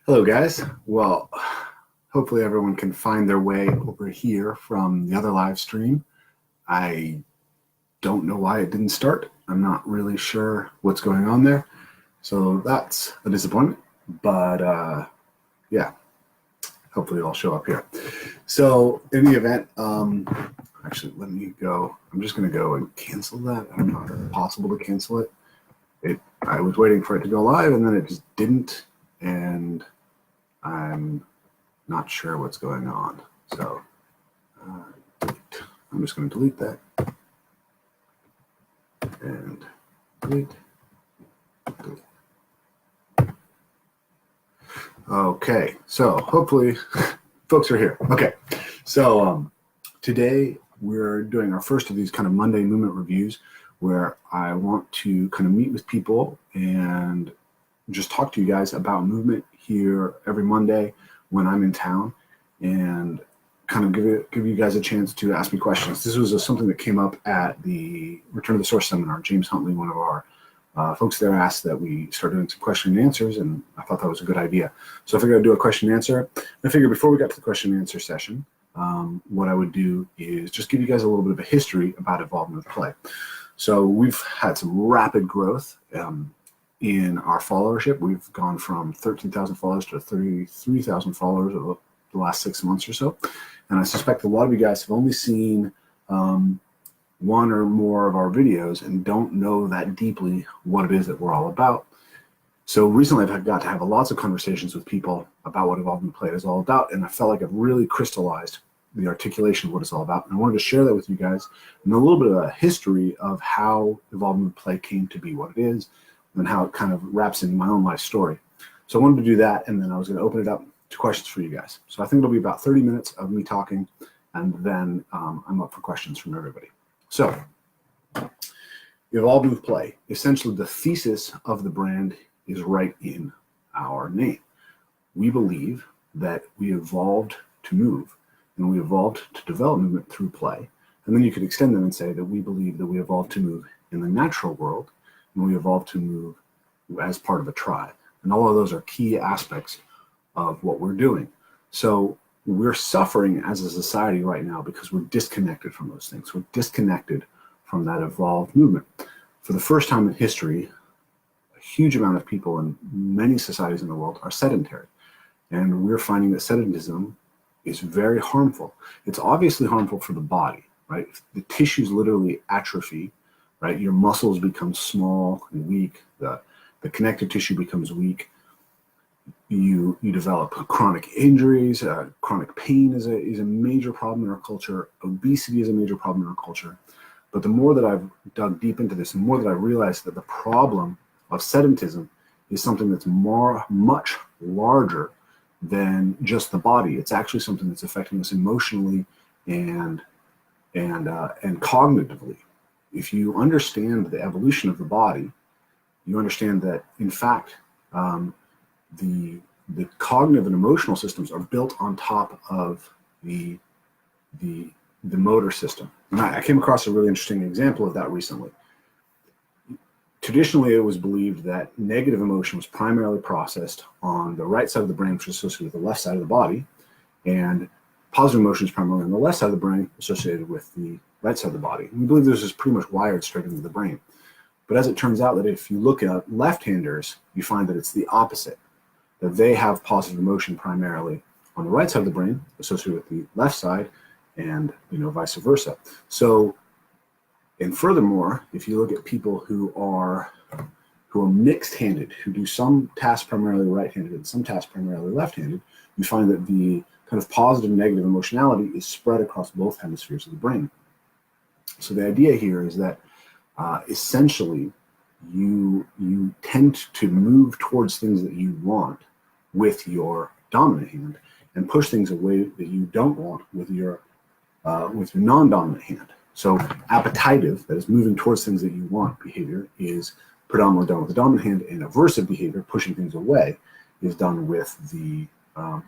Hello, guys. Well, hopefully everyone can find their way over here from the other live stream. I don't know why it didn't start. I'm not really sure what's going on there. So that's a disappointment. But yeah, hopefully it'll show up here. So in the event, actually, let me go. I'm just going to go and cancel that. I don't know if it's possible to cancel it. I was waiting for it to go live, and then it just didn't. And I'm not sure what's going on. So delete. I'm just going to delete that. And delete. Okay, so hopefully folks are here. Okay, so today we're doing our first of these kind of Monday movement reviews where I want to kind of meet with people and just talk to you guys about movement here every Monday when I'm in town, and kind of give you guys a chance to ask me questions. This was something that came up at the Return to the Source seminar. James Huntley, one of our folks there, asked that we start doing some question and answers, and I thought that was a good idea. So I figured I'd do a question and answer. I figured before we got to the question and answer session, what I would do is just give you guys a little bit of a history about Evolve Move Play. So we've had some rapid growth in our followership. We've gone from 13,000 followers to 33,000 followers over the last 6 months or so. And I suspect a lot of you guys have only seen one or more of our videos and don't know that deeply what it is that we're all about. So recently I've got to have lots of conversations with people about what Evolve Move Play is all about, and I felt like I've really crystallized the articulation of what it's all about. And I wanted to share that with you guys and a little bit of a history of how Evolve Move Play came to be what it is and how it kind of wraps into my own life story. So I wanted to do that, and then I was going to open it up to questions for you guys. So I think it'll be about 30 minutes of me talking, and then I'm up for questions from everybody. So Evolve Move Play, essentially the thesis of the brand is right in our name. We believe that we evolved to move, and we evolved to develop movement through play. And then you could extend them and say that we believe that we evolved to move in the natural world, and we evolved to move as part of a tribe. And all of those are key aspects of what we're doing. So we're suffering as a society right now because we're disconnected from those things. We're disconnected from that evolved movement. For the first time in history, a huge amount of people in many societies in the world are sedentary. And we're finding that sedentism is very harmful. It's obviously harmful for the body, right? The tissues literally atrophy, right? Your muscles become small and weak. The connective tissue becomes weak. You develop chronic injuries. Chronic pain is a major problem in our culture. Obesity is a major problem in our culture. But the more that I've dug deep into this, the more that I realized that the problem of sedentism is something that's much larger than just the body. It's actually something that's affecting us emotionally and cognitively. If you understand the evolution of the body, you understand that, in fact, the cognitive and emotional systems are built on top of the motor system. And I came across a really interesting example of that recently. Traditionally, it was believed that negative emotion was primarily processed on the right side of the brain, which is associated with the left side of the body, and positive emotion is primarily on the left side of the brain, associated with the right side of the body. And we believe this is pretty much wired straight into the brain. But as it turns out, that if you look at left-handers, you find that it's the opposite, that they have positive emotion primarily on the right side of the brain, associated with the left side, and vice versa. So, and furthermore, if you look at people who are mixed-handed, who do some tasks primarily right-handed and some tasks primarily left-handed, you find that the kind of positive and negative emotionality is spread across both hemispheres of the brain. So the idea here is that essentially you tend to move towards things that you want with your dominant hand and push things away that you don't want with your non-dominant hand. So appetitive, that is moving towards things that you want behavior, is predominantly done with the dominant hand, and aversive behavior, pushing things away, is done with the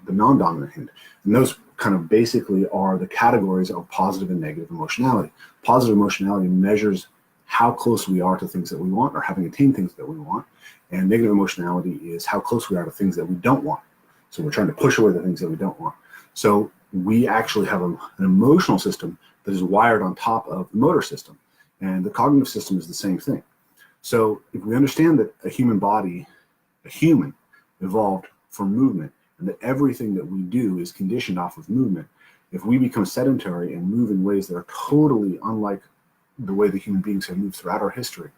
non-dominant hand. And those kind of basically are the categories of positive and negative emotionality. Positive emotionality measures how close we are to things that we want or having attained things that we want. And negative emotionality is how close we are to things that we don't want. So we're trying to push away the things that we don't want. So we actually have an emotional system that is wired on top of the motor system. And the cognitive system is the same thing. So if we understand that a human evolved for movement, and that everything that we do is conditioned off of movement, if we become sedentary and move in ways that are totally unlike the way the human beings have moved throughout our history,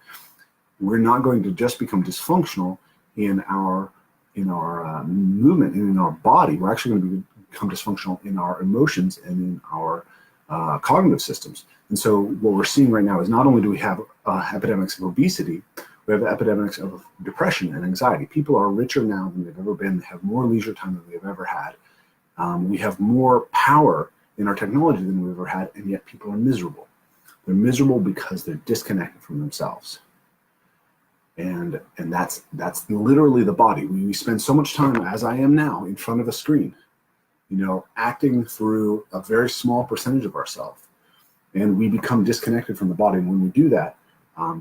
we're not going to just become dysfunctional in our movement and in our body. We're actually going to become dysfunctional in our emotions and in our cognitive systems. And so what we're seeing right now is not only do we have epidemics of obesity, we have epidemics of depression and anxiety. People are richer now than they've ever been. They have more leisure time than they've ever had. We have more power in our technology than we've ever had, and yet people are miserable. They're miserable because they're disconnected from themselves. And that's literally the body. We spend so much time, as I am now, in front of a screen, acting through a very small percentage of ourselves. And we become disconnected from the body. And when we do that,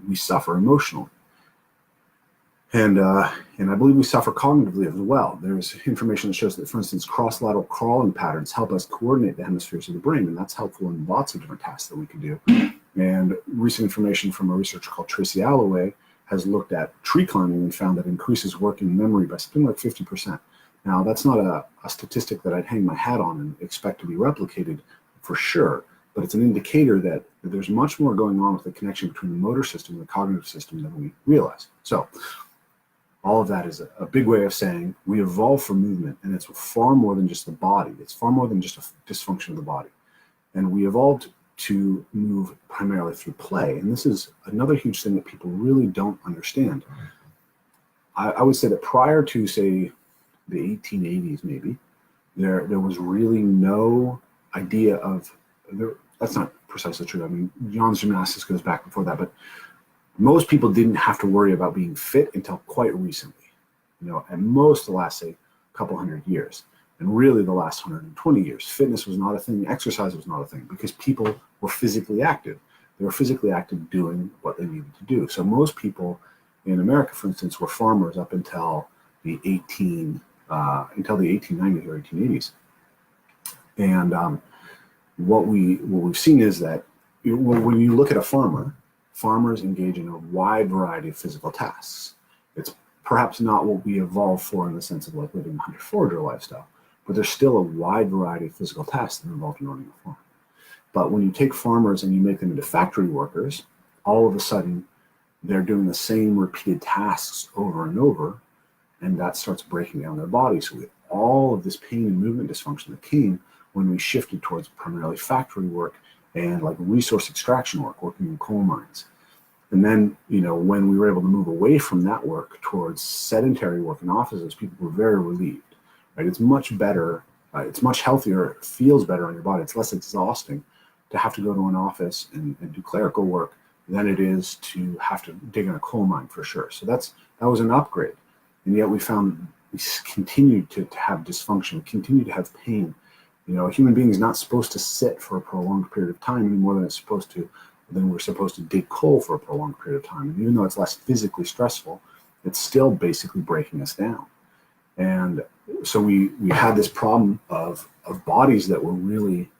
we suffer emotionally. And I believe we suffer cognitively as well. There's information that shows that, for instance, cross-lateral crawling patterns help us coordinate the hemispheres of the brain, and that's helpful in lots of different tasks that we can do. And recent information from a researcher called Tracy Alloway has looked at tree climbing and found that it increases working memory by something like 50%. Now, that's not a statistic that I'd hang my hat on and expect to be replicated for sure, but it's an indicator that there's much more going on with the connection between the motor system and the cognitive system than we realize. So all of that is a big way of saying we evolved for movement, and it's far more than just the body. It's far more than just a dysfunction of the body. And we evolved to move primarily through play. And this is another huge thing that people really don't understand. I would say that prior to, say, the 1880s, maybe, there was really no idea of, that's not precisely true. I mean, Jan's gymnastics goes back before that, but most people didn't have to worry about being fit until quite recently, and most the last, say, couple hundred years. And really the last 120 years, fitness was not a thing, exercise was not a thing, because people were physically active. They were physically active doing what they needed to do. So most people in America, for instance, were farmers up until the 1890s or 1880s. And what we've seen is that when you look at a farmer, farmers engage in a wide variety of physical tasks. It's perhaps not what we evolved for in the sense of like living a hunter-forager lifestyle, but there's still a wide variety of physical tasks that are involved in running a farm. But when you take farmers and you make them into factory workers, all of a sudden they're doing the same repeated tasks over and over, and that starts breaking down their bodies. So we have all of this pain and movement dysfunction that came when we shifted towards primarily factory work and like resource extraction work, working in coal mines. And then, when we were able to move away from that work towards sedentary work in offices, people were very relieved. Right? It's much better, it's much healthier, it feels better on your body. It's less exhausting to have to go to an office and do clerical work than it is to have to dig in a coal mine, for sure. So that was an upgrade. And yet we found we continued to have dysfunction, continue to have pain. A human being is not supposed to sit for a prolonged period of time any more than we're supposed to dig coal for a prolonged period of time. And even though it's less physically stressful, it's still basically breaking us down. And so we had this problem of bodies that were really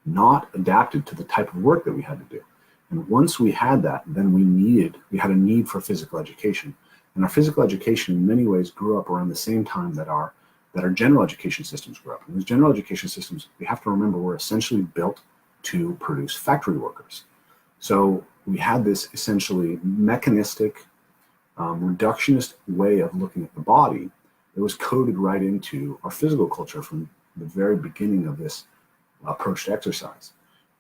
not adapted to the type of work that we had to do. And once we had that, then we had a need for physical education. And our physical education in many ways grew up around the same time that our general education systems grew up. And those general education systems, we have to remember, were essentially built to produce factory workers. So we had this essentially mechanistic, reductionist way of looking at the body that was coded right into our physical culture from the very beginning of this approach to exercise.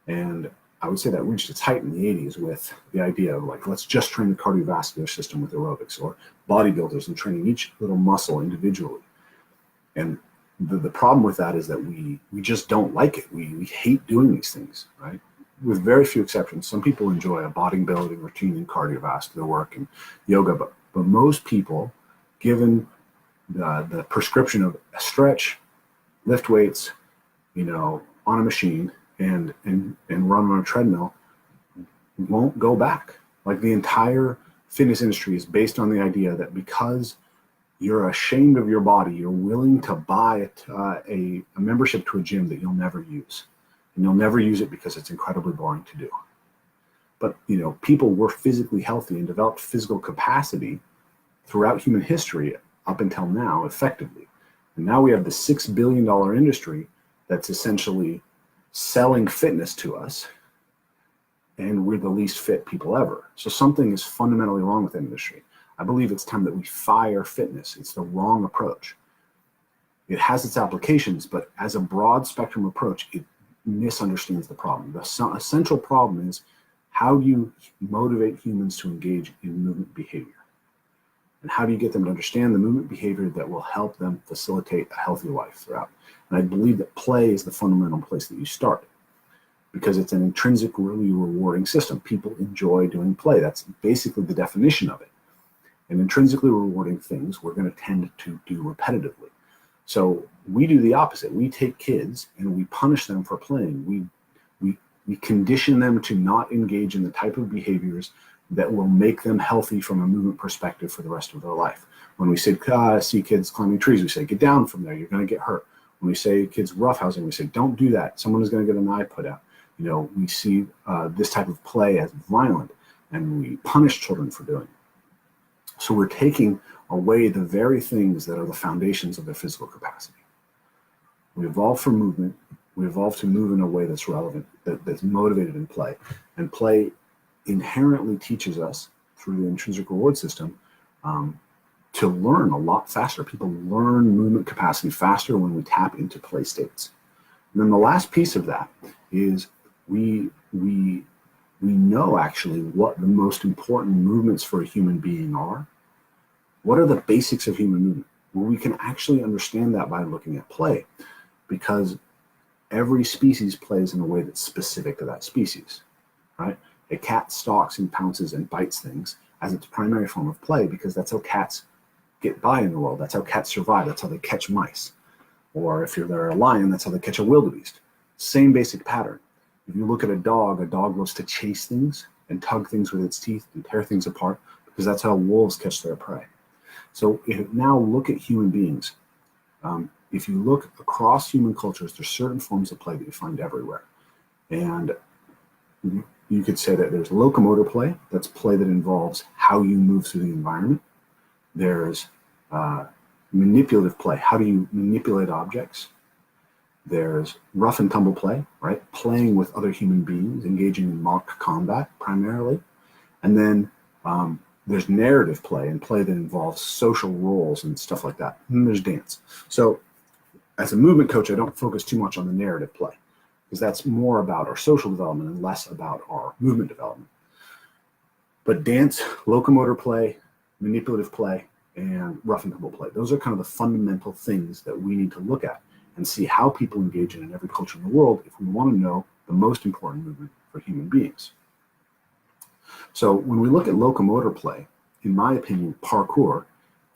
And I would say that reached its height in the 80s with the idea of like, let's just train the cardiovascular system with aerobics, or bodybuilders and training each little muscle individually. And the problem with that is that we just don't like it. We hate doing these things, right? With very few exceptions. Some people enjoy a bodybuilding routine and cardiovascular work and yoga, but most people, given the prescription of a stretch, lift weights, on a machine and run on a treadmill, won't go back. Like the entire fitness industry is based on the idea that because you're ashamed of your body. You're willing to buy a membership to a gym that you'll never use. And you'll never use it because it's incredibly boring to do. But, people were physically healthy and developed physical capacity throughout human history up until now effectively. And now we have the $6 billion industry that's essentially selling fitness to us, and we're the least fit people ever. So something is fundamentally wrong with the industry. I believe it's time that we fire fitness. It's the wrong approach. It has its applications, but as a broad spectrum approach, it misunderstands the problem. The essential problem is, how do you motivate humans to engage in movement behavior? And how do you get them to understand the movement behavior that will help them facilitate a healthy life throughout? And I believe that play is the fundamental place that you start, because it's an intrinsically rewarding system. People enjoy doing play. That's basically the definition of it. And intrinsically rewarding things we're going to tend to do repetitively. So we do the opposite. We take kids and we punish them for playing. We condition them to not engage in the type of behaviors that will make them healthy from a movement perspective for the rest of their life. When we say, see kids climbing trees, we say, get down from there, you're going to get hurt. When we say kids roughhousing, we say, don't do that, someone is going to get an eye put out. We see this type of play as violent, and we punish children for doing it. So we're taking away the very things that are the foundations of their physical capacity. We evolved for movement. We evolved to move in a way that's relevant, that's motivated in play. And play inherently teaches us, through the intrinsic reward system, to learn a lot faster. People learn movement capacity faster when we tap into play states. And then the last piece of that is we know actually what the most important movements for a human being are. What are the basics of human movement? Well, we can actually understand that by looking at play, because every species plays in a way that's specific to that species, right? A cat stalks and pounces and bites things as its primary form of play, because that's how cats get by in the world. That's how cats survive. That's how they catch mice. Or if they're a lion, that's how they catch a wildebeest. Same basic pattern. If you look at a dog loves to chase things and tug things with its teeth and tear things apart, because that's how wolves catch their prey. So now look at human beings. If you look across human cultures, there's certain forms of play that you find everywhere. And you could say that there's locomotor play. That's play that involves how you move through the environment. There's manipulative play. How do you manipulate objects? There's rough and tumble play, right? Playing with other human beings, engaging in mock combat primarily. And then there's narrative play, and play that involves social roles and stuff like that. And there's dance. So as a movement coach, I don't focus too much on the narrative play, because that's more about our social development and less about our movement development. But dance, locomotor play, manipulative play, and rough and tumble play, those are kind of the fundamental things that we need to look at and see how people engage in every culture in the world if we want to know the most important movement for human beings. So when we look at locomotor play, in my opinion, parkour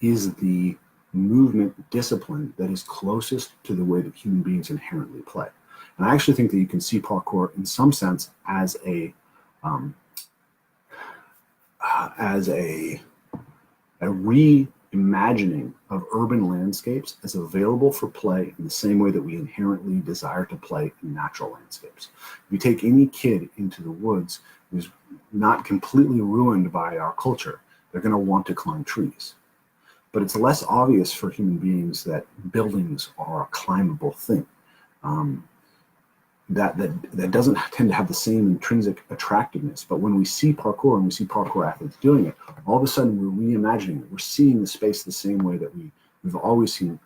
is the movement discipline that is closest to the way that human beings inherently play. And I actually think that you can see parkour in some sense as a reimagining of urban landscapes as available for play in the same way that we inherently desire to play in natural landscapes. If you take any kid into the woods who's not completely ruined by our culture, they're going to want to climb trees. But it's less obvious for human beings that buildings are a climbable thing. That doesn't tend to have the same intrinsic attractiveness. But when we see parkour and we see parkour athletes doing it, all of a sudden we're reimagining it. We're seeing the space the same way that we've always seen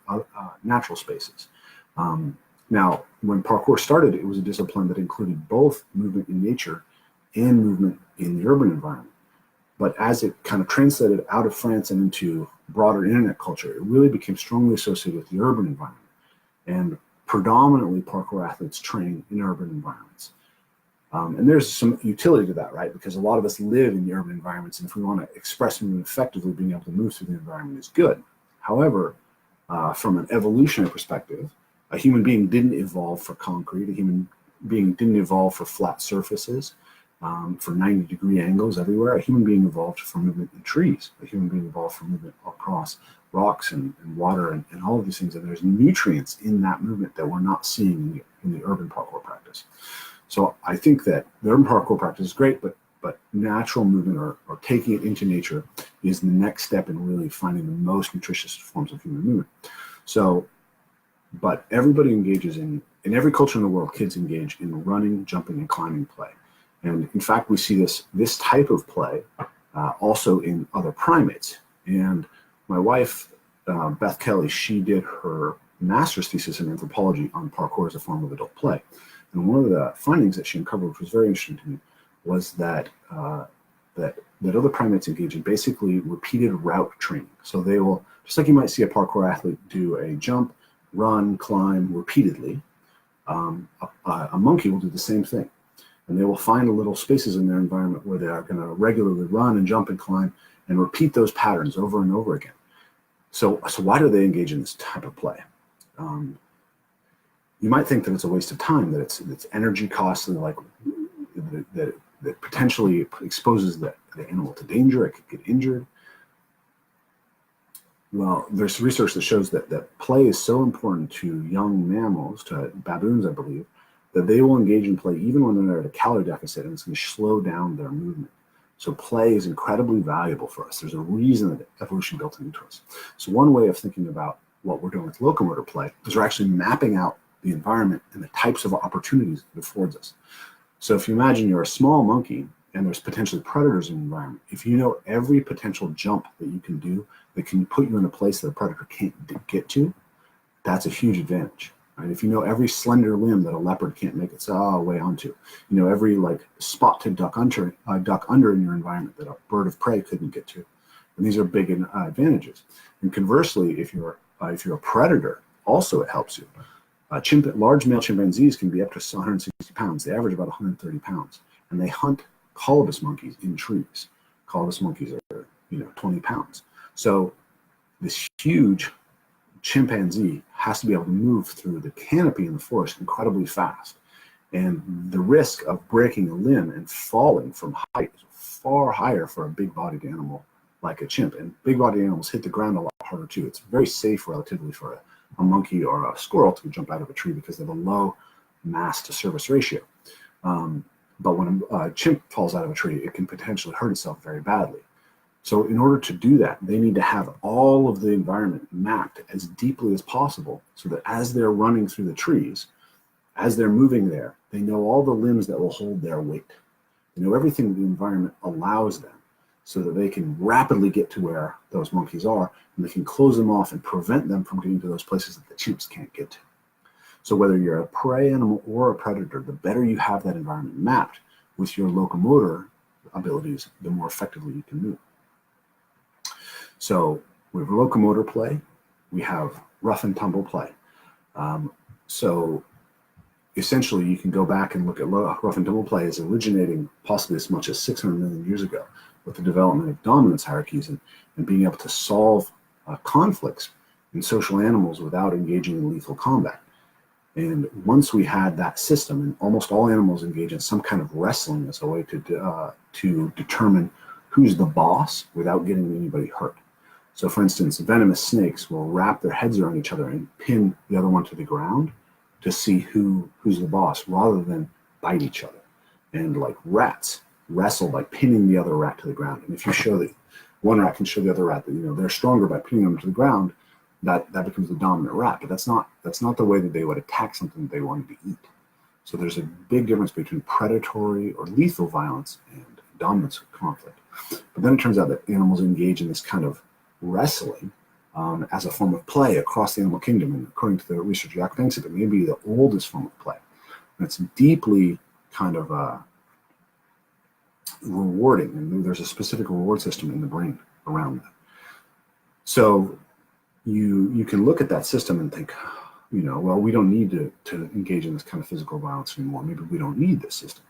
natural spaces. Now, when parkour started, it was a discipline that included both movement in nature and movement in the urban environment. But as it kind of translated out of France and into broader internet culture, it really became strongly associated with the urban environment. And predominantly parkour athletes train in urban environments. And there's some utility to that, right? Because a lot of us live in the urban environments, and if we want to express movement effectively, being able to move through the environment is good. However, from an evolutionary perspective, a human being didn't evolve for concrete. A human being didn't evolve for flat surfaces. for 90-degree angles everywhere. A human being evolved for movement in trees. A human being evolved for movement across rocks and water and all of these things. And there's nutrients in that movement that we're not seeing in the urban parkour practice. So I think that the urban parkour practice is great, but natural movement or taking it into nature is the next step in really finding the most nutritious forms of human movement. So, but everybody engages in every culture in the world, kids engage in running, jumping, and climbing play. And in fact, we see this type of play also in other primates. And my wife, Beth Kelly, she did her master's thesis in anthropology on parkour as a form of adult play. And one of the findings that she uncovered, which was very interesting to me, was that that other primates engage in basically repeated route training. So they will, just like you might see a parkour athlete do a jump, run, climb repeatedly, a monkey will do the same thing. And they will find little spaces in their environment where they are going to regularly run and jump and climb and repeat those patterns over and over again. So why do they engage in this type of play? You might think that it's a waste of time, that it's energy costly, like that potentially exposes the animal to danger. It could get injured. Well, there's research that shows that play is so important to young mammals, to baboons, I believe, that they will engage in play even when they're at a calorie deficit, and it's going to slow down their movement. So play is incredibly valuable for us. There's a reason that evolution built it into us. So one way of thinking about what we're doing with locomotor play is we're actually mapping out the environment and the types of opportunities it affords us. So if you imagine you're a small monkey and there's potentially predators in the environment, if you know every potential jump that you can do that can put you in a place that a predator can't get to, that's a huge advantage. Right? If you know every slender limb that a leopard can't make its way onto, you know every like spot to duck under in your environment that a bird of prey couldn't get to, and these are big advantages. And conversely, if you're a predator, also it helps you. Large male chimpanzees can be up to 160 pounds. They average about 130 pounds, and they hunt colobus monkeys in trees. Colobus monkeys are 20 pounds. So this huge chimpanzee has to be able to move through the canopy in the forest incredibly fast. And the risk of breaking a limb and falling from height is far higher for a big-bodied animal like a chimp. And big-bodied animals hit the ground a lot harder too. It's very safe relatively for a monkey or a squirrel to jump out of a tree because they have a low mass to surface ratio. But when a chimp falls out of a tree, it can potentially hurt itself very badly. So in order to do that, they need to have all of the environment mapped as deeply as possible so that as they're running through the trees, as they're moving there, they know all the limbs that will hold their weight. They know everything the environment allows them so that they can rapidly get to where those monkeys are, and they can close them off and prevent them from getting to those places that the chimps can't get to. So whether you're a prey animal or a predator, the better you have that environment mapped with your locomotor abilities, the more effectively you can move. So we have locomotor play, we have rough and tumble play. So essentially you can go back and look at rough and tumble play as originating possibly as much as 600 million years ago with the development of dominance hierarchies and being able to solve conflicts in social animals without engaging in lethal combat. And once we had that system, and almost all animals engage in some kind of wrestling as a way to determine who's the boss without getting anybody hurt. So for instance, venomous snakes will wrap their heads around each other and pin the other one to the ground to see who's the boss rather than bite each other. And like rats wrestle by pinning the other rat to the ground. And if you show that one rat can show the other rat that they're stronger by pinning them to the ground, that becomes the dominant rat. But that's not the way that they would attack something that they wanted to eat. So there's a big difference between predatory or lethal violence and dominance conflict. But then it turns out that animals engage in this kind of wrestling as a form of play across the animal kingdom. And according to the research Jack thinks it may be the oldest form of play. And it's deeply kind of rewarding, and there's a specific reward system in the brain around that. So you can look at that system and think, well, we don't need to engage in this kind of physical violence anymore. Maybe we don't need this system.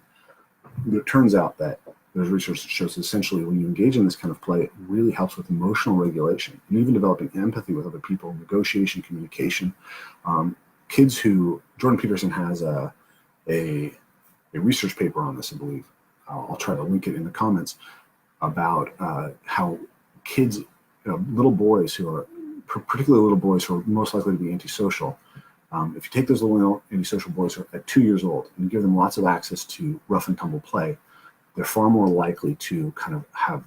But it turns out that there's research that shows essentially when you engage in this kind of play, it really helps with emotional regulation and even developing empathy with other people, negotiation, communication. Jordan Peterson has a research paper on this, I believe, I'll try to link it in the comments, about how kids, little boys who are, particularly little boys who are most likely to be antisocial, if you take those little antisocial boys who are at 2 years old and give them lots of access to rough and tumble play, they're far more likely to kind of have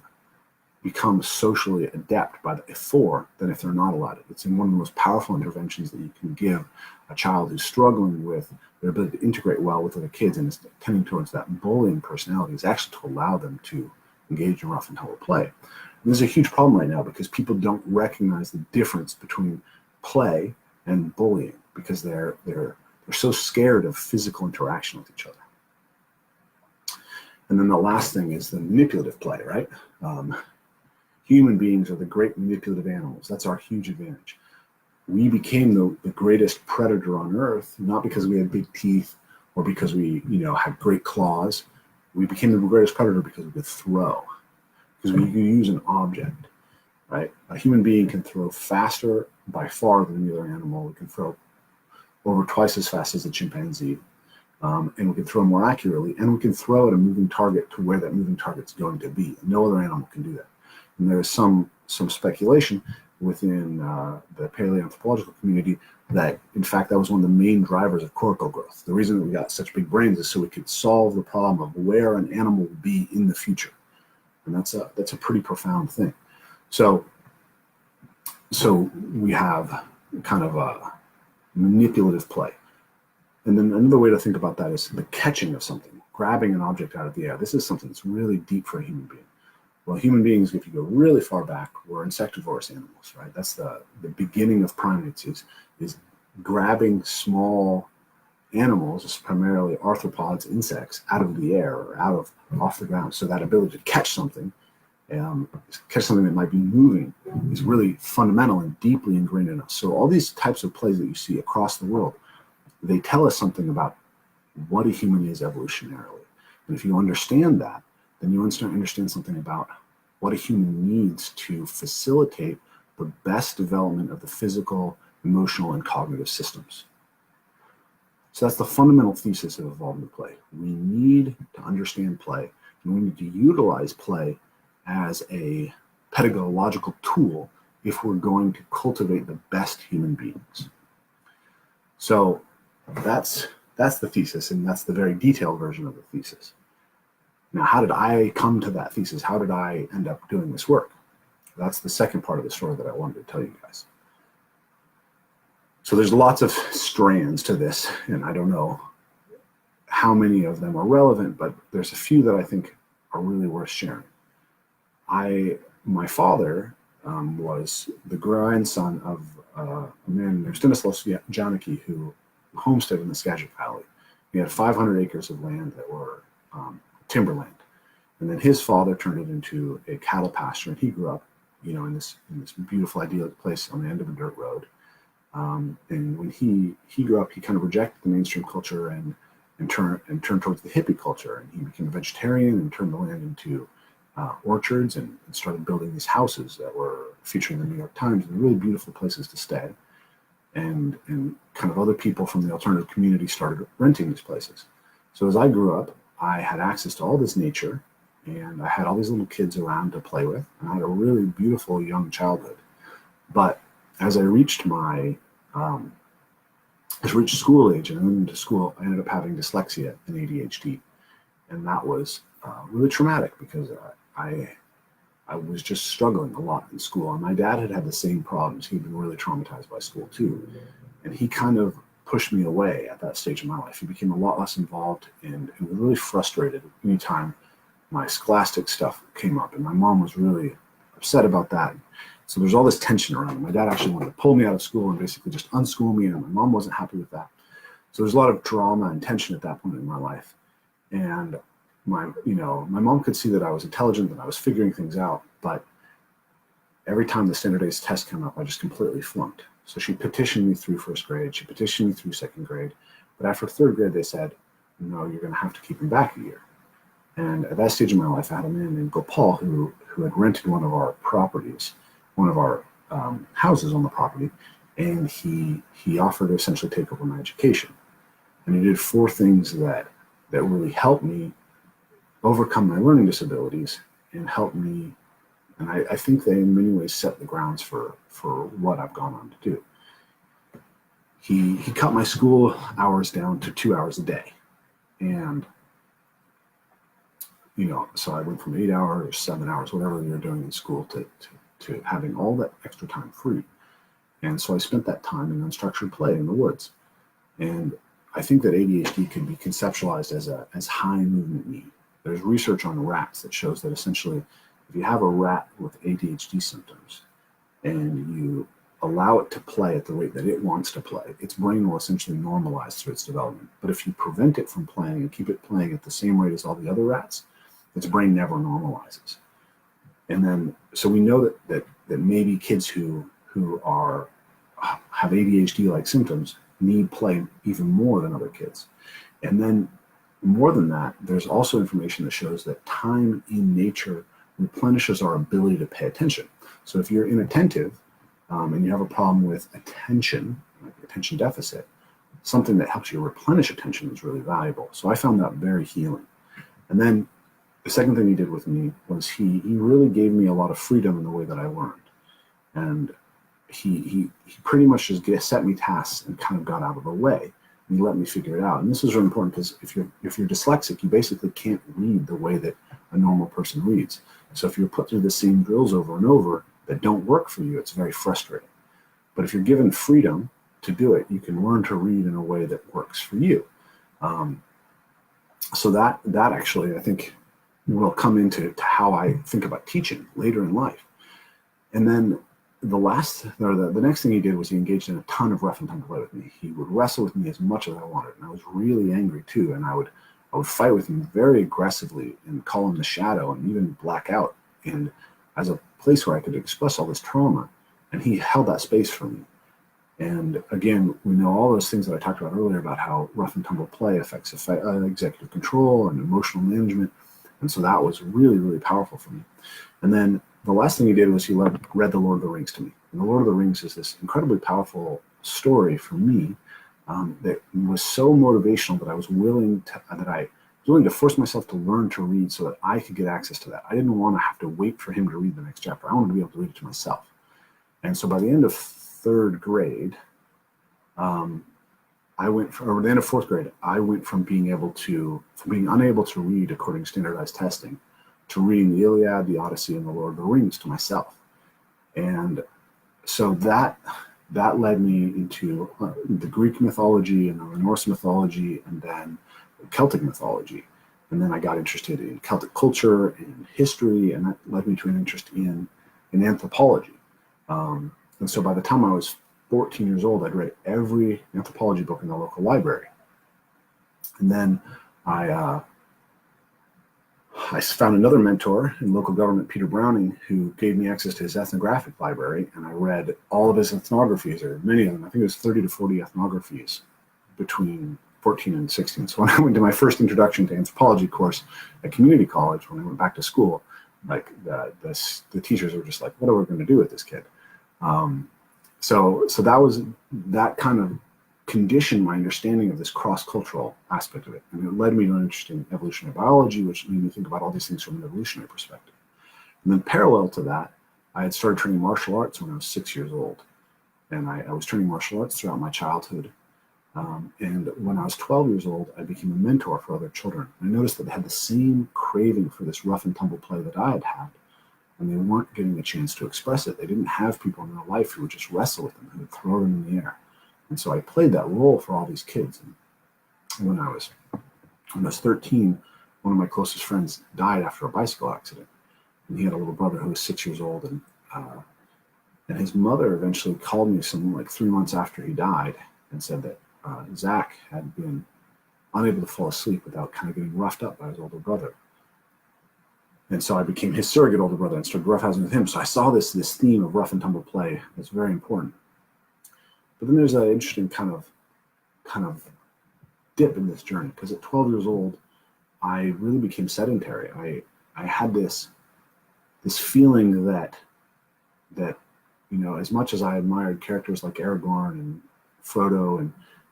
become socially adept by the 4 than if they're not allowed it. It's in one of the most powerful interventions that you can give a child who's struggling with their ability to integrate well with other kids and is tending towards that bullying personality, is actually to allow them to engage in rough and tumble play. And this is a huge problem right now because people don't recognize the difference between play and bullying because they're so scared of physical interaction with each other. And then the last thing is the manipulative play, right? Human beings are the great manipulative animals. That's our huge advantage. We became the greatest predator on Earth, not because we had big teeth or because we, had great claws. We became the greatest predator because we could throw, because we could use an object, right? A human being can throw faster by far than any other animal. We can throw over twice as fast as a chimpanzee, and we can throw more accurately, and we can throw at a moving target to where that moving target's going to be. No other animal can do that. And there is some speculation within the paleoanthropological community that, in fact, that was one of the main drivers of coracle growth. The reason that we got such big brains is so we could solve the problem of where an animal will be in the future. And that's a pretty profound thing. So we have kind of a manipulative play. And then another way to think about that is the catching of something, grabbing an object out of the air. This is something that's really deep for a human being. Well, human beings, if you go really far back, were insectivorous animals, right? That's the beginning of primates is grabbing small animals, primarily arthropods, insects, out of the air or off the ground. So that ability to catch something that might be moving is really fundamental and deeply ingrained in us. So all these types of plays that you see across the world, they tell us something about what a human is evolutionarily. And if you understand that, then you understand something about what a human needs to facilitate the best development of the physical, emotional, and cognitive systems. So that's the fundamental thesis of evolving play. We need to understand play, and we need to utilize play as a pedagogical tool if we're going to cultivate the best human beings. So that's the thesis, and that's the very detailed version of the thesis. Now, how did I come to that thesis? How did I end up doing this work? That's the second part of the story that I wanted to tell you guys. So there's lots of strands to this, and I don't know how many of them are relevant, but there's a few that I think are really worth sharing. My father was the grandson of a man named Stanislaus Janicki, who homesteaded in the Skagit Valley. He had 500 acres of land that were timberland, and then his father turned it into a cattle pasture, and he grew up, in this beautiful, idyllic place on the end of a dirt road. And when he grew up, he kind of rejected the mainstream culture and turned towards the hippie culture, and he became a vegetarian and turned the land into orchards and started building these houses that were featuring the New York Times and really beautiful places to stay. And kind of other people from the alternative community started renting these places. So as I grew up, I had access to all this nature, and I had all these little kids around to play with, and I had a really beautiful young childhood. But as I reached school age and I went into school, I ended up having dyslexia and ADHD, and that was really traumatic because I was just struggling a lot in school, and my dad had the same problems. He'd been really traumatized by school too, and he kind of pushed me away at that stage of my life. He became a lot less involved and was really frustrated anytime my scholastic stuff came up, and my mom was really upset about that. So there's all this tension around it. My dad actually wanted to pull me out of school and basically just unschool me, and my mom wasn't happy with that. So there's a lot of drama and tension at that point in my life. And my mom could see that I was intelligent and I was figuring things out, but every time the standardized test came up, I just completely flunked. So she petitioned me through first grade. She petitioned me through second grade. But after third grade, they said, no, you're going to have to keep him back a year. And at that stage of my life, I had a man named Gopal who had rented one of our properties, one of our houses on the property, and he offered to essentially take over my education. And he did 4 things that really helped me overcome my learning disabilities and help me. And I think they in many ways set the grounds for what I've gone on to do. He cut my school hours down to 2 hours a day. And, so I went from 8 hours or 7 hours, whatever you're doing in school, to having all that extra time free. And so I spent that time in unstructured play in the woods. And I think that ADHD can be conceptualized as high movement need. There's research on rats that shows that essentially if you have a rat with ADHD symptoms and you allow it to play at the rate that it wants to play, its brain will essentially normalize through its development. But if you prevent it from playing and keep it playing at the same rate as all the other rats, its brain never normalizes. And then, so we know that maybe kids who have ADHD-like symptoms need play even more than other kids. And then more than that, there's also information that shows that time in nature replenishes our ability to pay attention. So if you're inattentive and you have a problem with attention, like attention deficit, something that helps you replenish attention is really valuable. So I found that very healing. And then the second thing he did with me was he really gave me a lot of freedom in the way that I learned. And he pretty much just set me tasks and kind of got out of the way. And he let me figure it out. And this is really important because if you're dyslexic, you basically can't read the way that a normal person reads. So if you're put through the same drills over and over that don't work for you, it's very frustrating. But if you're given freedom to do it, you can learn to read in a way that works for you. So that actually, I think, will come into how I think about teaching later in life. And then the next thing he did was he engaged in a ton of rough and tumble play with me. He would wrestle with me as much as I wanted, and I was really angry too. And I would fight with him very aggressively and call him the shadow and even black out. And as a place where I could express all this trauma, and he held that space for me. And again, we know all those things that I talked about earlier about how rough and tumble play affects executive control and emotional management. And so that was really, really powerful for me. And then the last thing he did was he read The Lord of the Rings to me. And The Lord of the Rings is this incredibly powerful story for me that was so motivational that I was willing to force myself to learn to read so that I could get access to that. I didn't want to have to wait for him to read the next chapter. I wanted to be able to read it to myself. And so by the end of third grade, or the end of fourth grade, I went from being unable to read according to standardized testing to reading the Iliad, the Odyssey, and the Lord of the Rings to myself. And so that led me into the Greek mythology and the Norse mythology and then Celtic mythology. And then I got interested in Celtic culture and history, and that led me to an interest in anthropology. And so by the time I was 14 years old, I'd read every anthropology book in the local library. And then I found another mentor in local government, Peter Browning, who gave me access to his ethnographic library, and I read all of his ethnographies, or many of them. I think it was 30 to 40 ethnographies between 14 and 16. So when I went to my first introduction to anthropology course at community college, when I went back to school, like the teachers were just like, what are we going to do with this kid? So that kind of conditioned my understanding of this cross-cultural aspect of it. And it led me to an interest in evolutionary biology, which made me think about all these things from an evolutionary perspective. And then parallel to that, I had started training martial arts when I was 6 years old. And I was training martial arts throughout my childhood. And when I was 12 years old, I became a mentor for other children. I noticed that they had the same craving for this rough and tumble play that I had had, and they weren't getting a chance to express it. They didn't have people in their life who would just wrestle with them, who would throw them in the air. And so I played that role for all these kids. And when I was 13, one of my closest friends died after a bicycle accident. And he had a little brother who was 6 years old. And his mother eventually called me 3 months after he died and said that Zach had been unable to fall asleep without kind of getting roughed up by his older brother. And so I became his surrogate older brother and started roughhousing with him. So I saw this theme of rough and tumble play that's very important. But then there's an interesting kind of dip in this journey, because at 12 years old, I really became sedentary. I had this feeling that as much as I admired characters like Aragorn and Frodo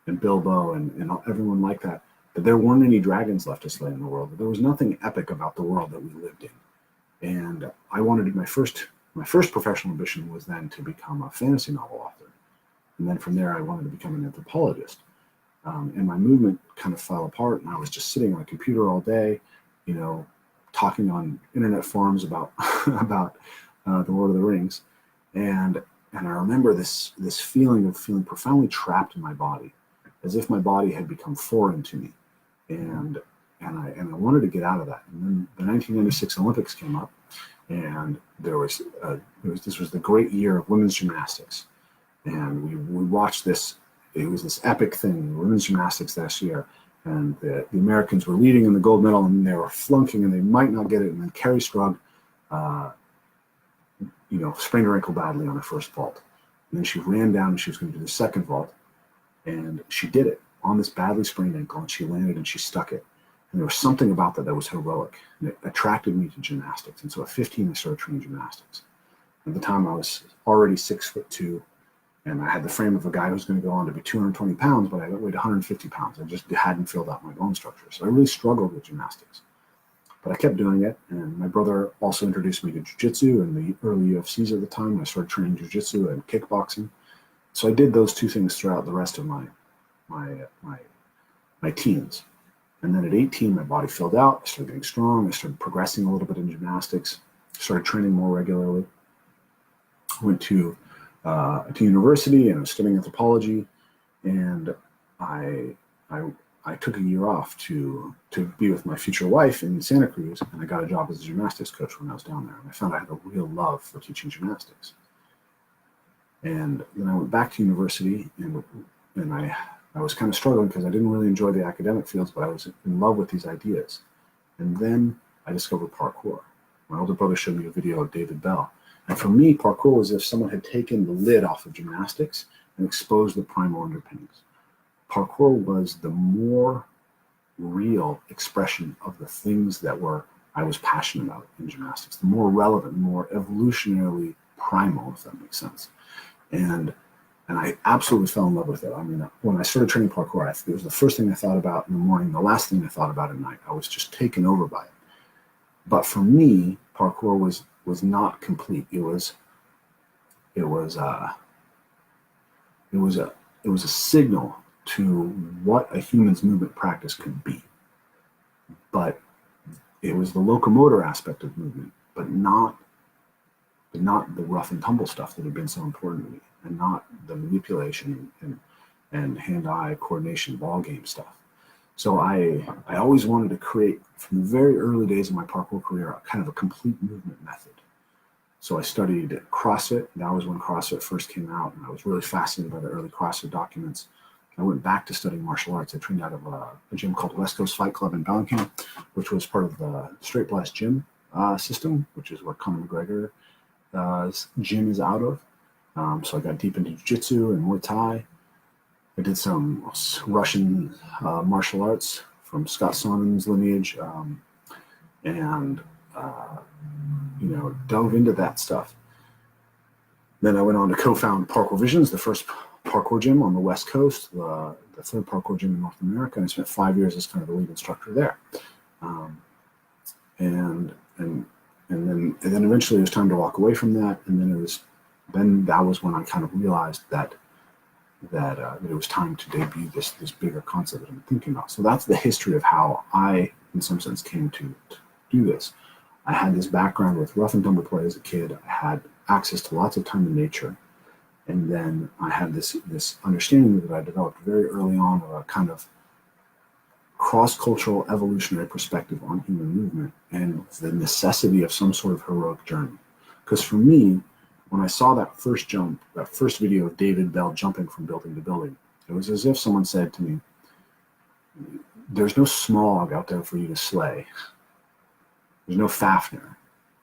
and Bilbo and everyone like that, that there weren't any dragons left to slay in the world, that there was nothing epic about the world that we lived in. And I wanted my first professional ambition was then to become a fantasy novel author. And then from there, I wanted to become an anthropologist. And my movement kind of fell apart, and I was just sitting on a computer all day, talking on internet forums about about the Lord of the Rings, and I remember this feeling of feeling profoundly trapped in my body, as if my body had become foreign to me, and I wanted to get out of that. And then the 1996 Olympics came up, and this was the great year of women's gymnastics, and we watched this. It was this epic thing, women's gymnastics last year, and the Americans were leading in the gold medal, and they were flunking, and they might not get it. And then Carrie Strug, sprained her ankle badly on her first vault. And then she ran down, and she was going to do the second vault, and she did it on this badly sprained ankle, and she landed, and she stuck it. And there was something about that was heroic, and it attracted me to gymnastics. And so at 15, I started training gymnastics. At the time, I was already 6'2". And I had the frame of a guy who's going to go on to be 220 pounds, but I weighed 150 pounds. I just hadn't filled out my bone structure. So I really struggled with gymnastics. But I kept doing it. And my brother also introduced me to jiu-jitsu and the early UFCs at the time. I started training jiu-jitsu and kickboxing. So I did those two things throughout the rest of my teens. And then at 18, my body filled out. I started getting strong. I started progressing a little bit in gymnastics. Started training more regularly. Went to university, and I was studying anthropology, and I took a year off to be with my future wife in Santa Cruz, and I got a job as a gymnastics coach when I was down there, and I found I had a real love for teaching gymnastics. And then I went back to university, and I was kind of struggling because I didn't really enjoy the academic fields, but I was in love with these ideas. And then I discovered parkour. My older brother showed me a video of David Bell. And for me, parkour was as if someone had taken the lid off of gymnastics and exposed the primal underpinnings. Parkour was the more real expression of the things that I was passionate about in gymnastics, the more relevant, more evolutionarily primal, if that makes sense. And I absolutely fell in love with it. I mean, when I started training parkour, it was the first thing I thought about in the morning, the last thing I thought about at night. I was just taken over by it. But for me, parkour was not complete. It was a signal to what a human's movement practice could be. But it was the locomotor aspect of movement, but not the rough and tumble stuff that had been so important to me, and not the manipulation and hand-eye coordination ball game stuff. So I always wanted to create, from the very early days of my parkour career, kind of a complete movement method. So I studied CrossFit. That was when CrossFit first came out, and I was really fascinated by the early CrossFit documents. I went back to studying martial arts. I trained out of a gym called West Coast Fight Club in Bellingham, which was part of the Straight Blast Gym system, which is what Conor McGregor's gym is out of. So I got deep into jiu-jitsu and Muay Thai. I did some Russian martial arts from Scott Sonnen's lineage, and dove into that stuff. Then I went on to co-found Parkour Visions, the first parkour gym on the West Coast, the third parkour gym in North America, and I spent 5 years as kind of the lead instructor there. And then eventually it was time to walk away from that, and then that was when I kind of realized that it was time to debut this bigger concept that I'm thinking about. So that's the history of how I, in some sense, came to do this. I had this background with rough and tumble play as a kid. I had access to lots of time in nature. And then I had this understanding that I developed very early on of a kind of cross-cultural evolutionary perspective on human movement and the necessity of some sort of heroic journey. Because for me, when I saw that first video of David Bell jumping from building to building, it was as if someone said to me, there's no Smaug out there for you to slay. There's no Fafnir,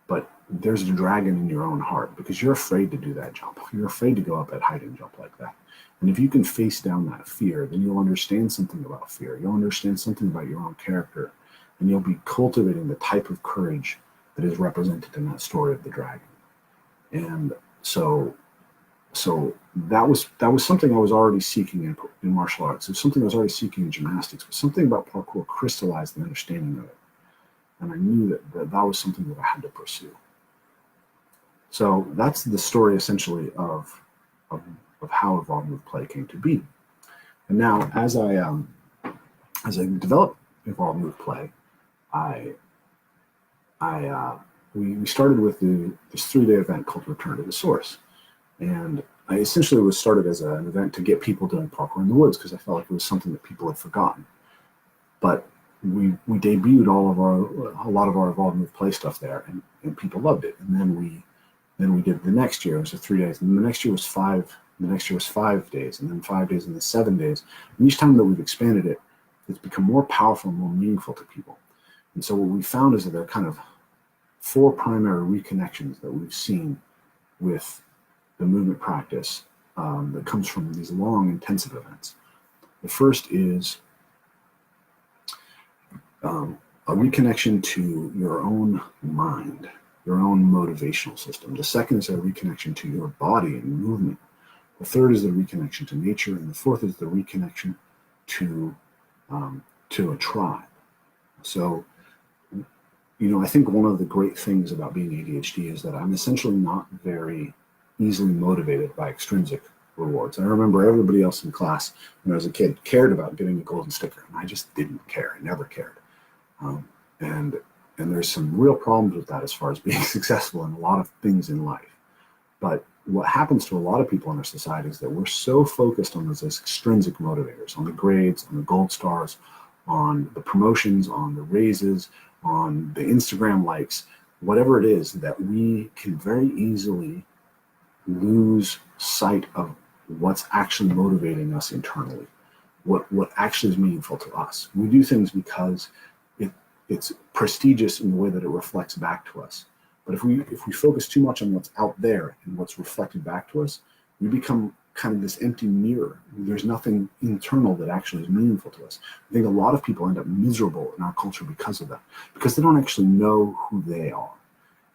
but there's a dragon in your own heart because you're afraid to do that jump. You're afraid to go up at height and jump like that. And if you can face down that fear, then you'll understand something about fear. You'll understand something about your own character, and you'll be cultivating the type of courage that is represented in that story of the dragon. And so so that was something I was already seeking in martial arts. It was something I was already seeking in gymnastics, but something about parkour crystallized the understanding of it. And I knew that was something that I had to pursue. So that's the story essentially of how Evolve Move Play came to be. And now as I developed Evolve Move Play, we started with this 3-day event called Return to the Source. And I essentially was started as an event to get people doing parkour in the woods because I felt like it was something that people had forgotten. But we debuted a lot of our Evolve Move Play stuff there, and people loved it. And then we did the next year. It was 3 days, and the next year was 5. The next year was 5 days, and then 5 days, and then 7 days. And each time that we've expanded it, it's become more powerful and more meaningful to people. And so what we found is that there are kind of 4 primary reconnections that we've seen with the movement practice that comes from these long, intensive events. The first is a reconnection to your own mind, your own motivational system. The second is a reconnection to your body and movement. The third is the reconnection to nature, and the fourth is the reconnection to a tribe. So, I think one of the great things about being ADHD is that I'm essentially not very easily motivated by extrinsic rewards. I remember everybody else in class when I was a kid cared about getting a golden sticker, and I just didn't care. I never cared. And there's some real problems with that as far as being successful in a lot of things in life. But what happens to a lot of people in our society is that we're so focused on those extrinsic motivators, on the grades, on the gold stars, on the promotions, on the raises, on the Instagram likes, whatever it is, that we can very easily lose sight of what's actually motivating us internally, what actually is meaningful to us. We do things because it's prestigious in the way that it reflects back to us. But if we focus too much on what's out there and what's reflected back to us, we become kind of this empty mirror. There's nothing internal that actually is meaningful to us. I think a lot of people end up miserable in our culture because of that, because they don't actually know who they are.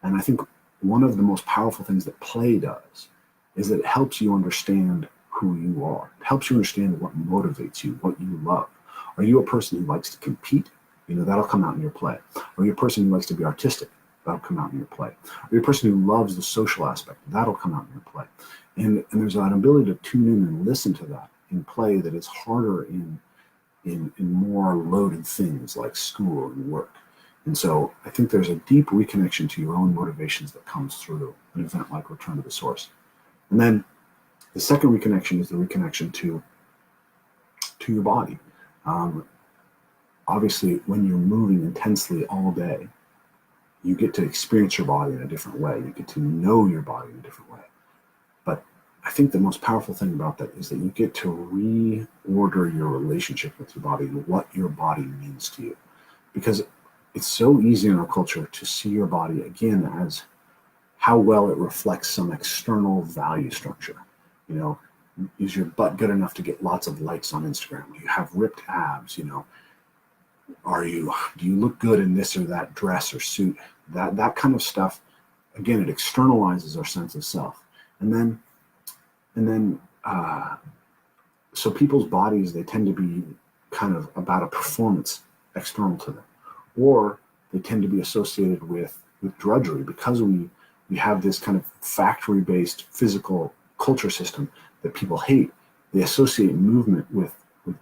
And I think one of the most powerful things that play does is that it helps you understand who you are. It helps you understand what motivates you, what you love. Are you a person who likes to compete? That'll come out in your play. Are you a person who likes to be artistic? That'll come out in your play. Are you a person who loves the social aspect? That'll come out in your play. And there's an ability to tune in and listen to that in play that is harder in more loaded things like school and work. And so I think there's a deep reconnection to your own motivations that comes through an event like Return to the Source. And then the second reconnection is the reconnection to your body. Obviously, when you're moving intensely all day, you get to experience your body in a different way. You get to know your body in a different way. But I think the most powerful thing about that is that you get to reorder your relationship with your body and what your body means to you. Because it's so easy in our culture to see your body, again, as how well it reflects some external value structure. Is your butt good enough to get lots of likes on Instagram? Do you have ripped abs? Do you look good in this or that dress or suit? That kind of stuff, again, it externalizes our sense of self. And then so people's bodies, they tend to be kind of about a performance external to them, or they tend to be associated with drudgery because we have this kind of factory-based physical culture system that people hate. They associate movement with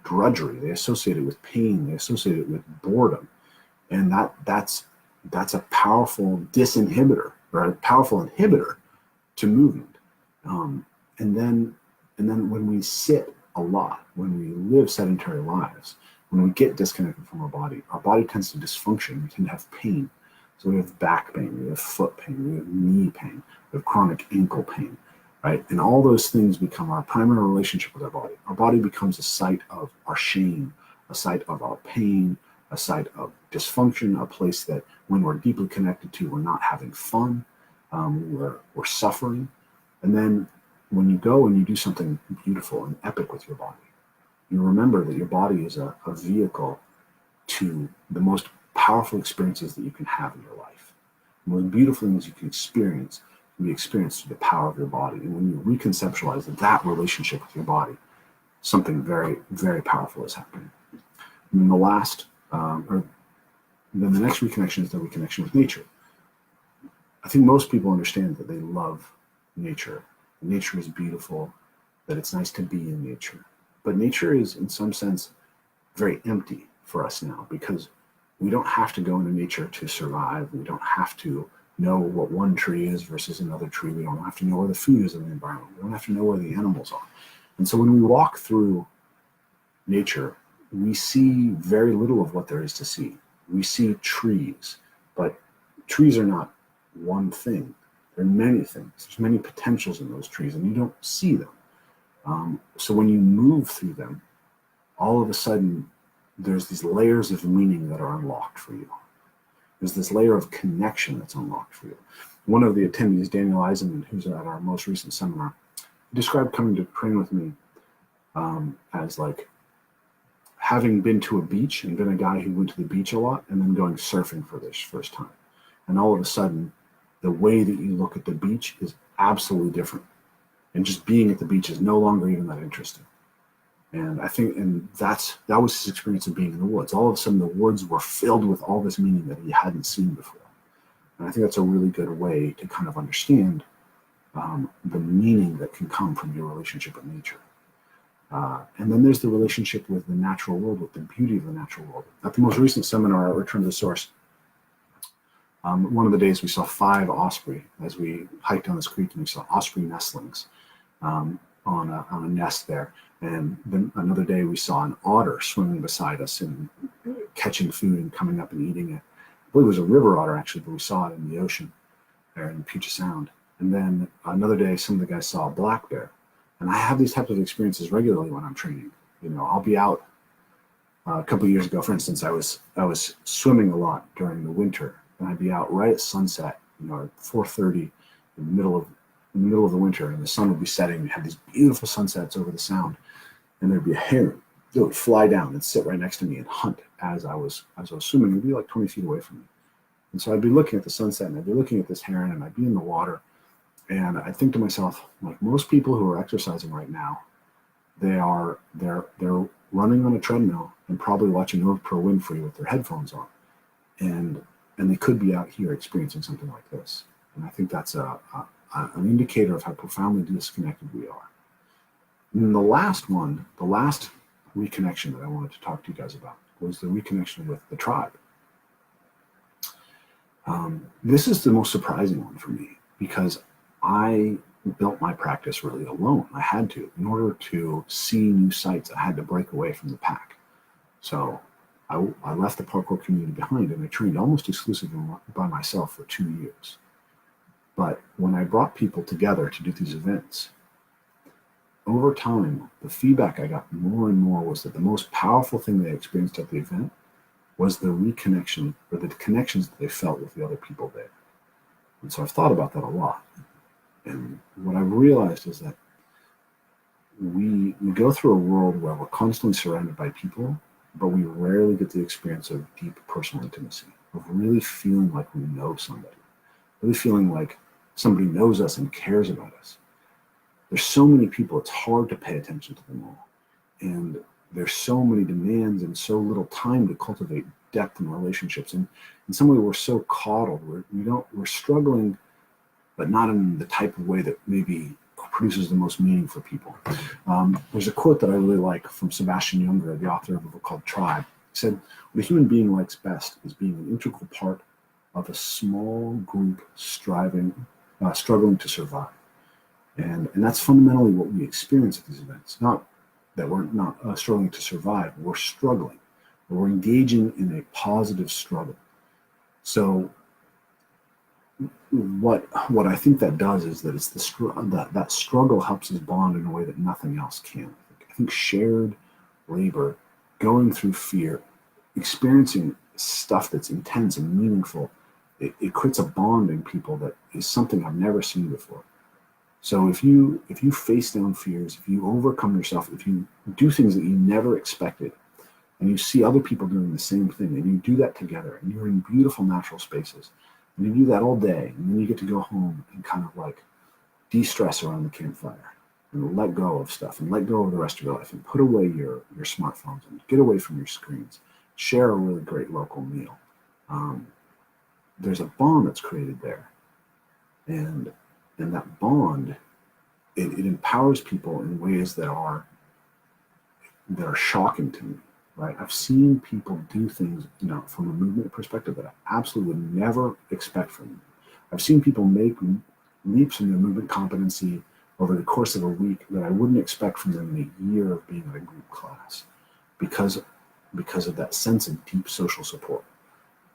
drudgery. They associate it with pain. They associate it with boredom. And that's a powerful disinhibitor, or a powerful inhibitor to movement. And then when we sit a lot, when we live sedentary lives, when we get disconnected from our body tends to dysfunction. We tend to have pain. So we have back pain, we have foot pain, we have knee pain, we have chronic ankle pain. Right? And all those things become our primary relationship with our body. Our body becomes a site of our shame, a site of our pain, a site of dysfunction, a place that when we're deeply connected to, we're not having fun, we're suffering. And then when you go and you do something beautiful and epic with your body, you remember that your body is a vehicle to the most powerful experiences that you can have in your life. The most beautiful things you can experience be experienced through the power of your body. And when you reconceptualize that relationship with your body, something very, very powerful is happening. And then then the next reconnection is the reconnection with nature. I think most people understand that they love nature. Nature is beautiful, that it's nice to be in nature. But nature is, in some sense, very empty for us now, because we don't have to go into nature to survive. We don't have to know what one tree is versus another tree. We don't have to know where the food is in the environment. We don't have to know where the animals are. And so when we walk through nature, we see very little of what there is to see. We see trees, but trees are not one thing. There are many things. There's many potentials in those trees, and you don't see them. So when you move through them, all of a sudden, there's these layers of meaning that are unlocked for you. There's this layer of connection that's unlocked for you. One of the attendees, Daniel Eisenman, who's at our most recent seminar, described coming to train with me as like having been to a beach and been a guy who went to the beach a lot and then going surfing for this first time. And all of a sudden, the way that you look at the beach is absolutely different. And just being at the beach is no longer even that interesting. And I think, that was his experience of being in the woods. All of a sudden, the woods were filled with all this meaning that he hadn't seen before. And I think that's a really good way to kind of understand the meaning that can come from your relationship with nature. And then there's the relationship with the natural world, with the beauty of the natural world. At the most recent seminar, Return to the Source, one of the days we saw 5 osprey as we hiked down this creek, and we saw osprey nestlings on a nest there. And then another day we saw an otter swimming beside us and catching food and coming up and eating it. I believe it was a river otter actually, but we saw it in the ocean there in Puget Sound. And then another day, some of the guys saw a black bear. And I have these types of experiences regularly when I'm training. You know, I'll be out a couple of years ago, for instance, I was swimming a lot during the winter, and I'd be out right at sunset, you know, at 4:30 in the middle of the winter, and the sun would be setting. We had these beautiful sunsets over the sound, and there'd be a heron that would fly down and sit right next to me and hunt as I was swimming. It'd be like 20 feet away from me. And so I'd be looking at the sunset, and I'd be looking at this heron, and I'd be in the water, and I think to myself, like most people who are exercising right now, they're running on a treadmill and probably watching Oprah Winfrey with their headphones on, and they could be out here experiencing something like this. And I think that's an indicator of how profoundly disconnected we are. And the last reconnection that I wanted to talk to you guys about was the reconnection with the tribe. This is the most surprising one for me, because I built my practice really alone. I had to. In order to see new sites, I had to break away from the pack. So I left the parkour community behind, and I trained almost exclusively by myself for 2 years. But when I brought people together to do these events, over time, the feedback I got more and more was that the most powerful thing they experienced at the event was the reconnection, or the connections that they felt with the other people there. And so I've thought about that a lot. And what I've realized is that we go through a world where we're constantly surrounded by people, but we rarely get the experience of deep personal intimacy, of really feeling like we know somebody, really feeling like somebody knows us and cares about us. There's so many people, it's hard to pay attention to them all. And there's so many demands and so little time to cultivate depth in relationships. And in some way, we're so coddled. We're struggling, but not in the type of way that maybe produces the most meaning for people. There's a quote that I really like from Sebastian Junger, the author of a book called Tribe. He said, "What a human being likes best is being an integral part of a small group struggling to survive." And that's fundamentally what we experience at these events. Not that we're not struggling to survive, we're struggling. We're engaging in a positive struggle. So what I think that does is that it's that struggle helps us bond in a way that nothing else can. I think shared labor, going through fear, experiencing stuff that's intense and meaningful, it creates a bond in people that is something I've never seen before. So if you face down fears, if you overcome yourself, if you do things that you never expected, and you see other people doing the same thing, and you do that together, and you're in beautiful natural spaces, And you do that all day, and then you get to go home and kind of like de-stress around the campfire and let go of stuff and let go of the rest of your life and put away your smartphones and get away from your screens. Share a really great local meal. There's a bond that's created there. And that bond, it empowers people in ways that are shocking to me, right? I've seen people do things, from a movement perspective that I absolutely would never expect from them. I've seen people make leaps in their movement competency over the course of a week that I wouldn't expect from them in a year of being in a group class because of that sense of deep social support,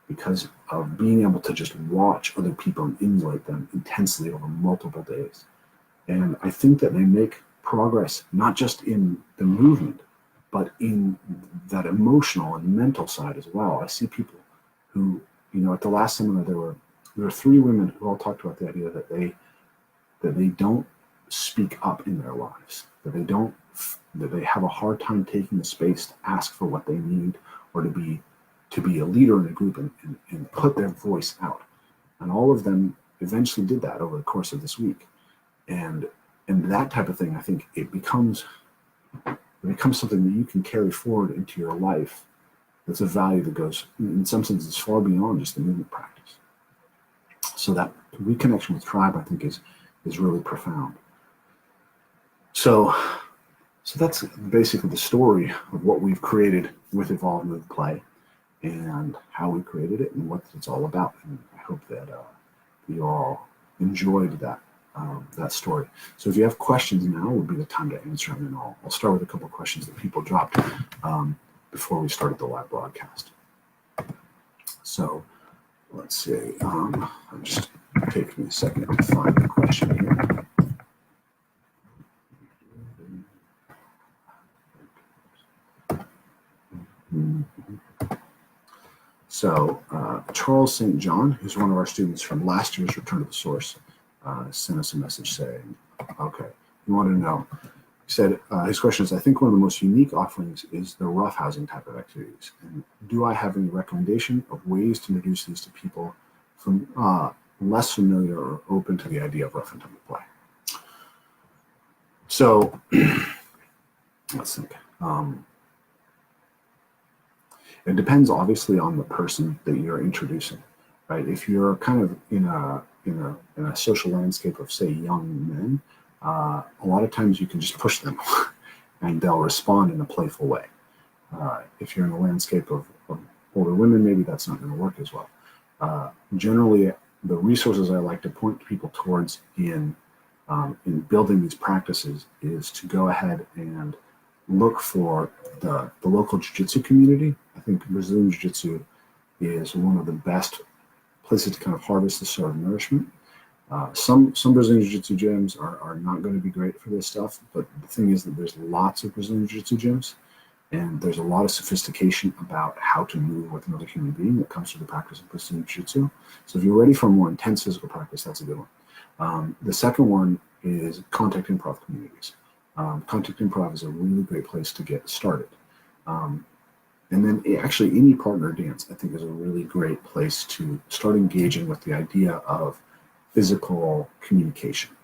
because of being able to just watch other people and emulate them intensely over multiple days. And I think that they make progress not just in the movement, but in that emotional and mental side as well. I see people who, at the last seminar, there were 3 women who all talked about the idea that they don't speak up in their lives, that they have a hard time taking the space to ask for what they need or to be a leader in a group and put their voice out. And all of them eventually did that over the course of this week. And that type of thing, I think it becomes something that you can carry forward into your life. That's a value that goes, in some sense, far beyond just the movement practice. So that reconnection with tribe, I think, is really profound. So that's basically the story of what we've created with Evolve Move Play and how we created it and what it's all about. And I hope that you all enjoyed that story. So if you have questions, now would be the time to answer them, and I'll start with a couple of questions that people dropped before we started the live broadcast. So let's see. Just take me a second to find the question here. So Charles St. John, who's one of our students from last year's Return to the Source, sent us a message saying, okay, you want to know, he said, his question is, I think one of the most unique offerings is the roughhousing type of activities. And do I have any recommendation of ways to introduce these to people from less familiar or open to the idea of rough and tumble play? So let's think. It depends obviously on the person that you're introducing, right? If you're kind of in a social landscape of, say, young men, a lot of times you can just push them and they'll respond in a playful way. If you're in a landscape of older women, maybe that's not going to work as well. Generally, the resources I like to point people towards in building these practices is to go ahead and look for the local jiu-jitsu community. I think Brazilian jiu-jitsu is one of the best places to kind of harvest this sort of nourishment. Some Brazilian jiu-jitsu gyms are not going to be great for this stuff, but the thing is that there's lots of Brazilian jiu-jitsu gyms, and there's a lot of sophistication about how to move with another human being that comes through the practice of Brazilian jiu-jitsu. So if you're ready for a more intense physical practice, that's a good one. The second one is contact improv communities. Contact improv is a really great place to get started. And then actually any partner dance, I think, is a really great place to start engaging with the idea of physical communication.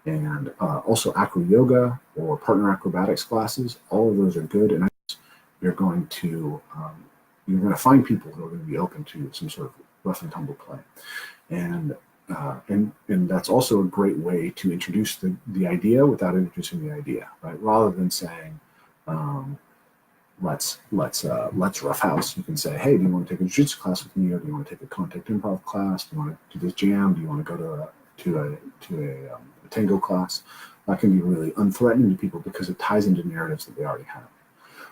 And also acro yoga or partner acrobatics classes, all of those are good. And you're going to find people who are going to be open to some sort of rough and tumble play. And that's also a great way to introduce the idea without introducing the idea, right? Rather than saying, let's roughhouse. You can say, hey, do you want to take a jiu-jitsu class with me, or do you want to take a contact improv class? Do you want to do this jam? Do you want to go to a tango class? That can be really unthreatening to people because it ties into narratives that they already have.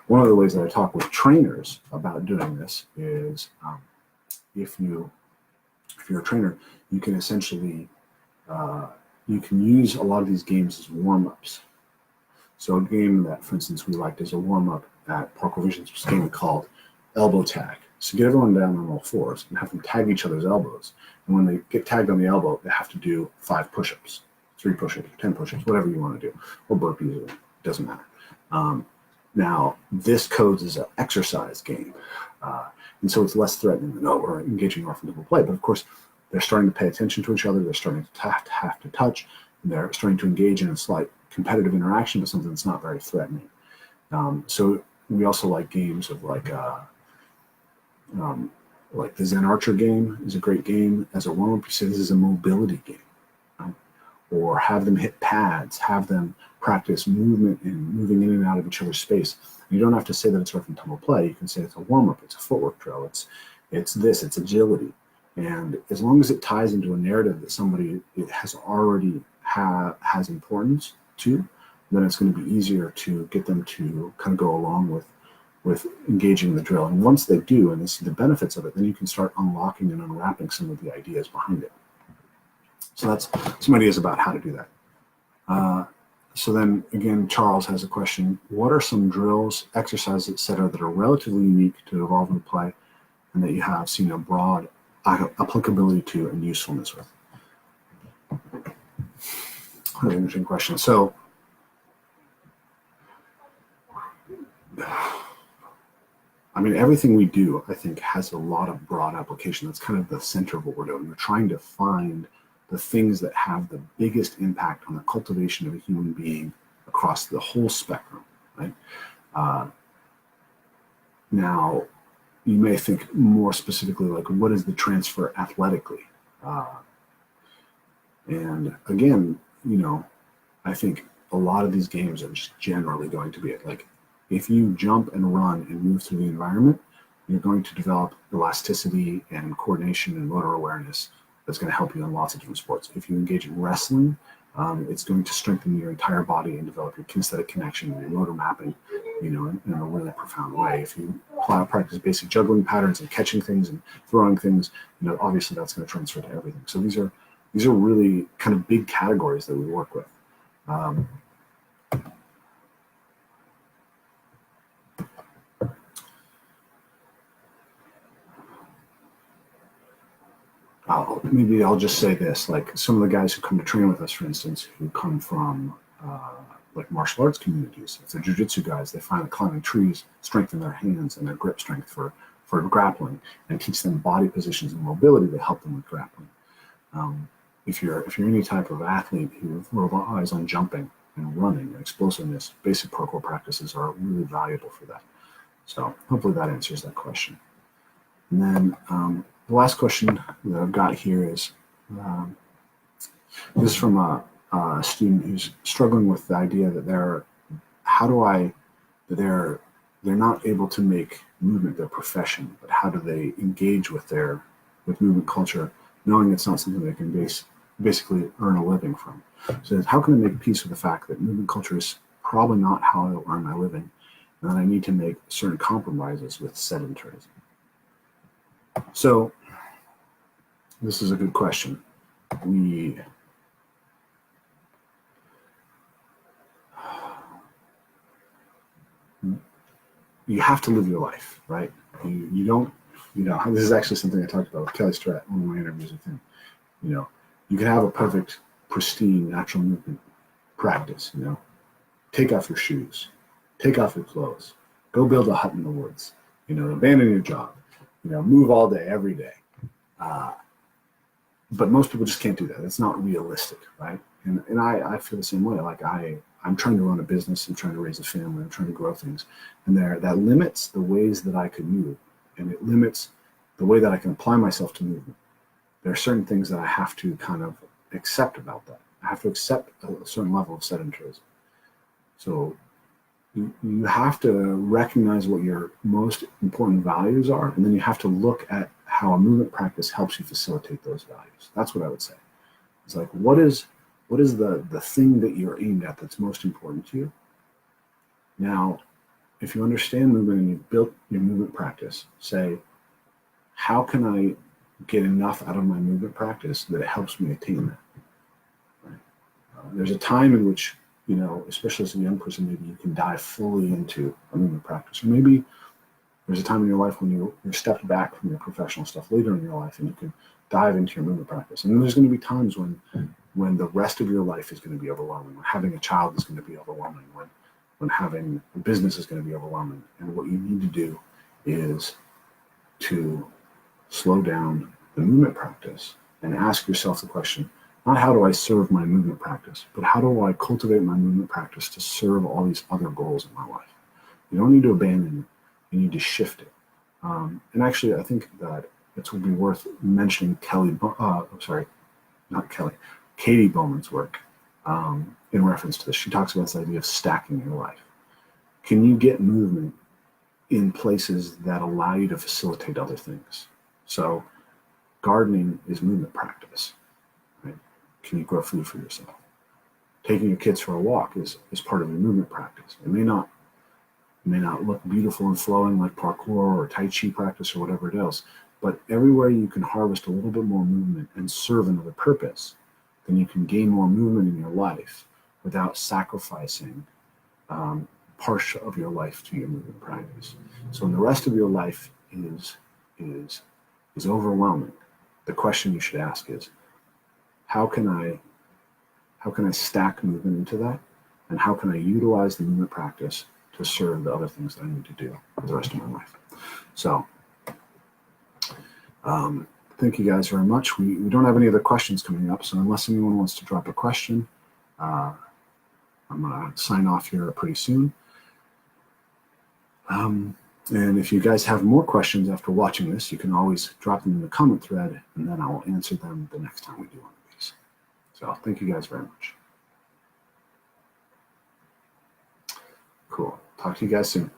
One of the ways that I talk with trainers about doing this is if you're a trainer, you can essentially you can use a lot of these games as warm-ups. So a game that, for instance, we liked as a warm-up at Parkour Visions was a game called Elbow Tag. So get everyone down on all fours and have them tag each other's elbows. And when they get tagged on the elbow, they have to do 5 push-ups, 3 push-ups, 10 push-ups, whatever you want to do, or burpees, it doesn't matter. Now, this codes as an exercise game. And so it's less threatening than, we're engaging in rough and tumble play. But of course, they're starting to pay attention to each other. They're starting to have to touch. And they're starting to engage in a slight competitive interaction with something that's not very threatening. So we also like games of like the Zen Archer game is a great game. As a warm-up, you say this is a mobility game. Right? Or have them hit pads, have them practice movement and moving in and out of each other's space. You don't have to say that it's rough and tumble play. You can say it's a warm-up, it's a footwork drill, it's agility. And as long as it ties into a narrative that somebody has already has importance to, then it's going to be easier to get them to kind of go along with engaging the drill. And once they do and they see the benefits of it, then you can start unlocking and unwrapping some of the ideas behind it. So that's some ideas about how to do that. So then again, Charles has a question. What are some drills, exercises, etc., that are relatively unique to evolving play and that you have seen a broad applicability to and usefulness with? What an interesting question. So I mean, everything we do, I think, has a lot of broad application. That's kind of the center of what we're doing. We're trying to find the things that have the biggest impact on the cultivation of a human being across the whole spectrum, right? Now, you may think more specifically, like, what is the transfer athletically? And again, I think a lot of these games are just generally going to be it. Like, if you jump and run and move through the environment, you're going to develop elasticity and coordination and motor awareness that's going to help you in lots of different sports. If you engage in wrestling, it's going to strengthen your entire body and develop your kinesthetic connection and your motor mapping, in a really profound way. If you practice basic juggling patterns and catching things and throwing things, obviously that's going to transfer to everything. So these are really kind of big categories that we work with. Maybe I'll just say this, like some of the guys who come to train with us, for instance, who come from like martial arts communities, if they're jiu-jitsu guys, they find that climbing trees strengthen their hands and their grip strength for grappling, and teach them body positions and mobility that help them with grappling. If you're any type of athlete who relies on jumping and running and explosiveness, basic parkour practices are really valuable for that. So hopefully that answers that question. And then the last question that I've got here is, this is from a student who's struggling with the idea that they're not able to make movement their profession, but how do they engage with movement culture, knowing it's not something they can basically earn a living from. So how can I make peace with the fact that movement culture is probably not how I will earn my living, and that I need to make certain compromises with sedentarism? So this is a good question. You have to live your life, right? You don't, this is actually something I talked about with Kelly Stratt in one of my interviews with him. You can have a perfect, pristine, natural movement practice, take off your shoes, take off your clothes, go build a hut in the woods, abandon your job, move all day, every day. But most people just can't do that. It's not realistic, right? And I feel the same way. Like I'm trying to run a business, I'm trying to raise a family, I'm trying to grow things. And that limits the ways that I could move, and it limits the way that I can apply myself to movement. There are certain things that I have to kind of accept about that. I have to accept a certain level of sedentarism. So you have to recognize what your most important values are, and then you have to look at how a movement practice helps you facilitate those values. That's what I would say. It's like, what is the thing that you're aimed at that's most important to you? Now, if you understand movement and you've built your movement practice, say, how can I get enough out of my movement practice that it helps me attain that? Right? There's a time in which, especially as a young person, maybe you can dive fully into a movement practice. Or maybe there's a time in your life when you're stepped back from your professional stuff later in your life and you can dive into your movement practice. And then there's going to be times when the rest of your life is going to be overwhelming, when having a child is going to be overwhelming, when having a business is going to be overwhelming. And what you need to do is to slow down the movement practice and ask yourself the question, not how do I serve my movement practice, but how do I cultivate my movement practice to serve all these other goals in my life? You don't need to abandon it. You need to shift it. And actually, I think that it would be worth mentioning Katie Bowman's work in reference to this. She talks about this idea of stacking your life. Can you get movement in places that allow you to facilitate other things? So gardening is movement practice, right? Can you grow food for yourself? Taking your kids for a walk is part of your movement practice. It may not look beautiful and flowing like parkour or Tai Chi practice or whatever it is, but everywhere you can harvest a little bit more movement and serve another purpose, then you can gain more movement in your life without sacrificing part of your life to your movement practice. So when the rest of your life is overwhelming, the question you should ask is, how can I stack movement into that? And how can I utilize the movement practice to serve the other things that I need to do for the rest of my life? So thank you guys very much. We don't have any other questions coming up, so unless anyone wants to drop a question, I'm going to sign off here pretty soon. And if you guys have more questions after watching this, you can always drop them in the comment thread, and then I will answer them the next time we do one of these. So thank you guys very much. Cool. Talk to you guys soon.